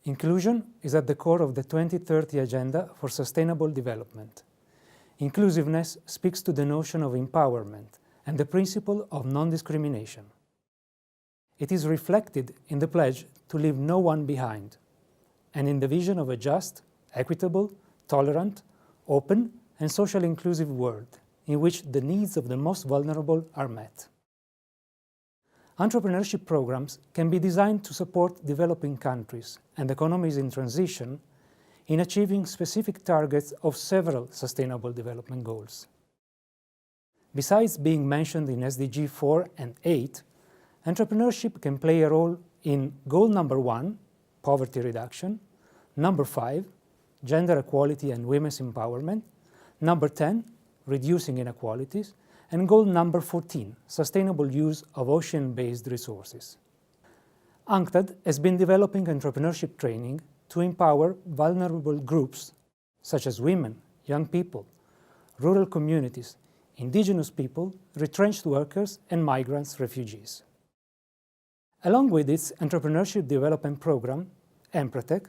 inclusion is at the core of the 2030 Agenda for Sustainable Development. Inclusiveness speaks to the notion of empowerment and the principle of non-discrimination. It is reflected in the pledge to leave no one behind, and in the vision of a just, equitable, tolerant, open, and socially inclusive world in which the needs of the most vulnerable are met. Entrepreneurship programs can be designed to support developing countries and economies in transition in achieving specific targets of several Sustainable Development Goals. Besides being mentioned in SDG 4 and 8, entrepreneurship can play a role in Goal number 1, poverty reduction, number 5, gender equality and women's empowerment, number 10, reducing inequalities, and goal number 14, sustainable use of ocean-based resources. UNCTAD has been developing entrepreneurship training to empower vulnerable groups such as women, young people, rural communities, indigenous people, retrenched workers, and migrants, refugees. Along with its entrepreneurship development program, Empretech,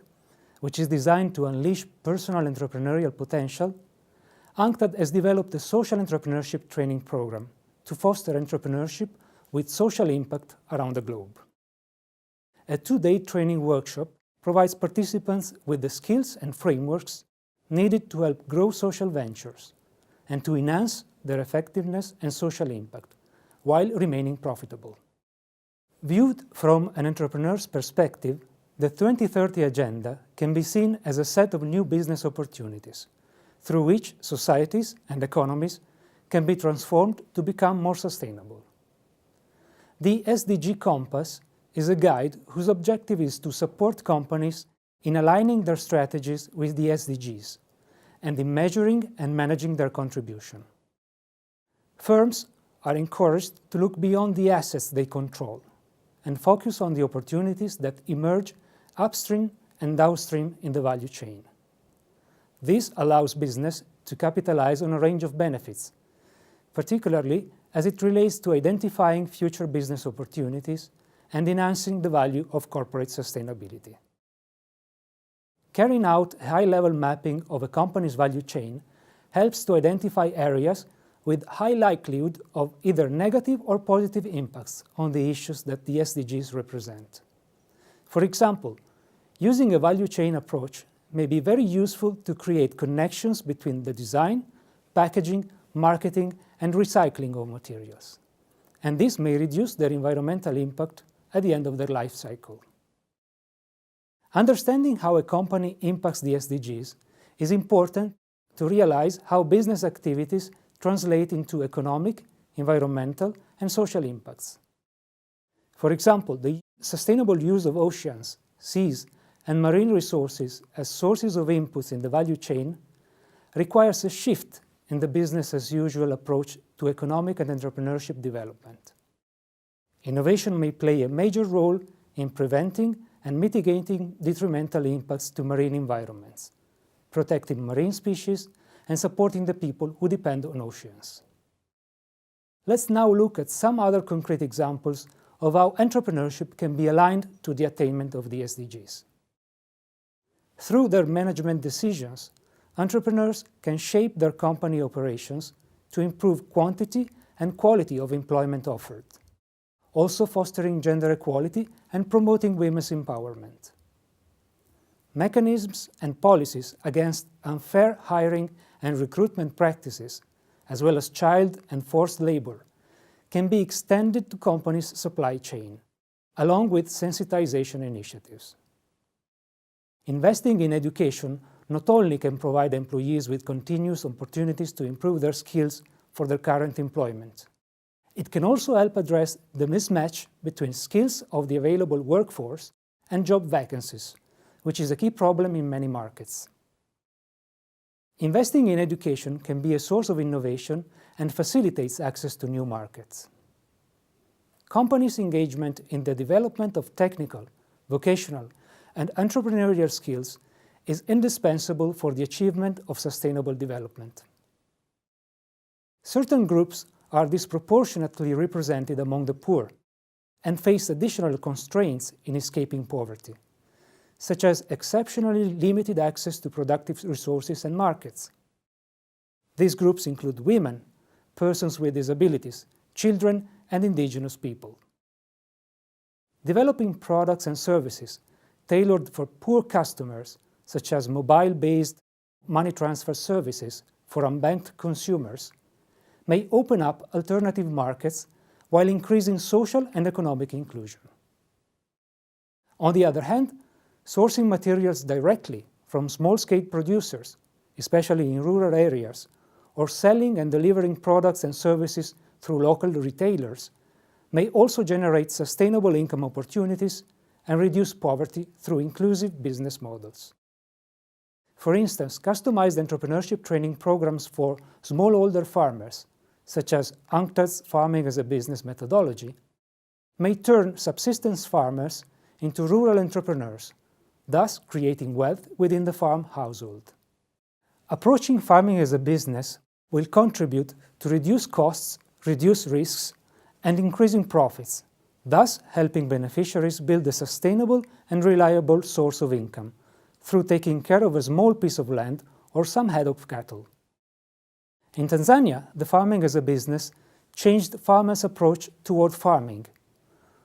which is designed to unleash personal entrepreneurial potential, UNCTAD has developed a social entrepreneurship training program to foster entrepreneurship with social impact around the globe. A two-day training workshop provides participants with the skills and frameworks needed to help grow social ventures and to enhance their effectiveness and social impact while remaining profitable. Viewed from an entrepreneur's perspective, the 2030 Agenda can be seen as a set of new business opportunities through which societies and economies can be transformed to become more sustainable. The SDG Compass is a guide whose objective is to support companies in aligning their strategies with the SDGs and in measuring and managing their contribution. Firms are encouraged to look beyond the assets they control and focus on the opportunities that emerge upstream and downstream in the value chain. This allows business to capitalize on a range of benefits, particularly as it relates to identifying future business opportunities and enhancing the value of corporate sustainability. Carrying out a high-level mapping of a company's value chain helps to identify areas with high likelihood of either negative or positive impacts on the issues that the SDGs represent. For example, using a value chain approach may be very useful to create connections between the design, packaging, marketing, and recycling of materials. And this may reduce their environmental impact at the end of their life cycle. Understanding how a company impacts the SDGs is important to realize how business activities translate into economic, environmental, and social impacts. For example, the sustainable use of oceans, seas, and marine resources as sources of inputs in the value chain requires a shift in the business-as-usual approach to economic and entrepreneurship development. Innovation may play a major role in preventing and mitigating detrimental impacts to marine environments, protecting marine species, and supporting the people who depend on oceans. Let's now look at some other concrete examples of how entrepreneurship can be aligned to the attainment of the SDGs. Through their management decisions, entrepreneurs can shape their company operations to improve quantity and quality of employment offered, also fostering gender equality and promoting women's empowerment. Mechanisms and policies against unfair hiring and recruitment practices, as well as child and forced labor, can be extended to companies' supply chain, along with sensitization initiatives. Investing in education not only can provide employees with continuous opportunities to improve their skills for their current employment, it can also help address the mismatch between skills of the available workforce and job vacancies, which is a key problem in many markets. Investing in education can be a source of innovation and facilitates access to new markets. Companies' engagement in the development of technical, vocational, and entrepreneurial skills is indispensable for the achievement of sustainable development. Certain groups are disproportionately represented among the poor and face additional constraints in escaping poverty. such as exceptionally limited access to productive resources and markets. These groups include women, persons with disabilities, children, and indigenous people. Developing products and services tailored for poor customers, such as mobile-based money transfer services for unbanked consumers, may open up alternative markets while increasing social and economic inclusion. On the other hand, sourcing materials directly from small-scale producers, especially in rural areas, or selling and delivering products and services through local retailers may also generate sustainable income opportunities and reduce poverty through inclusive business models. For instance, customized entrepreneurship training programs for smallholder farmers, such as UNCTAD's farming as a business methodology, may turn subsistence farmers into rural entrepreneurs, thus creating wealth within the farm household. Approaching farming as a business will contribute to reduce costs, reduce risks, and increasing profits, thus helping beneficiaries build a sustainable and reliable source of income through taking care of a small piece of land or some head of cattle. In Tanzania, the farming as a business changed farmers' approach toward farming.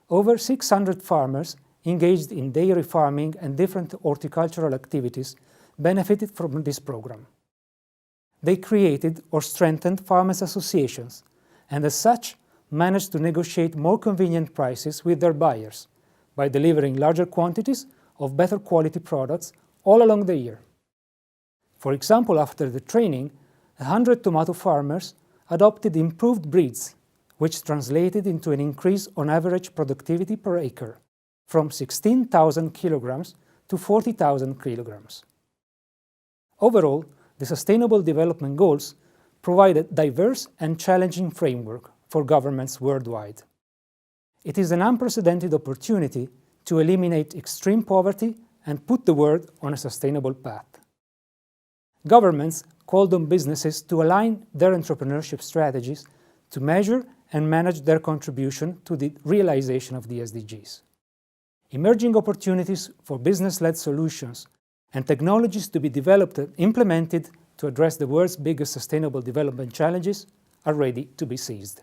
Over 600 farmers engaged in dairy farming and different horticultural activities benefited from this program. They created or strengthened farmers' associations, and as such, managed to negotiate more convenient prices with their buyers by delivering larger quantities of better quality products all along the year. For example, after the training, 100 tomato farmers adopted improved breeds, which translated into an increase on average productivity per acre, from 16,000 kilograms to 40,000 kilograms. Overall, the Sustainable Development Goals provide a diverse and challenging framework for governments worldwide. It is an unprecedented opportunity to eliminate extreme poverty and put the world on a sustainable path. Governments called on businesses to align their entrepreneurship strategies to measure and manage their contribution to the realization of the SDGs. Emerging opportunities for business-led solutions and technologies to be developed and implemented to address the world's biggest sustainable development challenges are ready to be seized.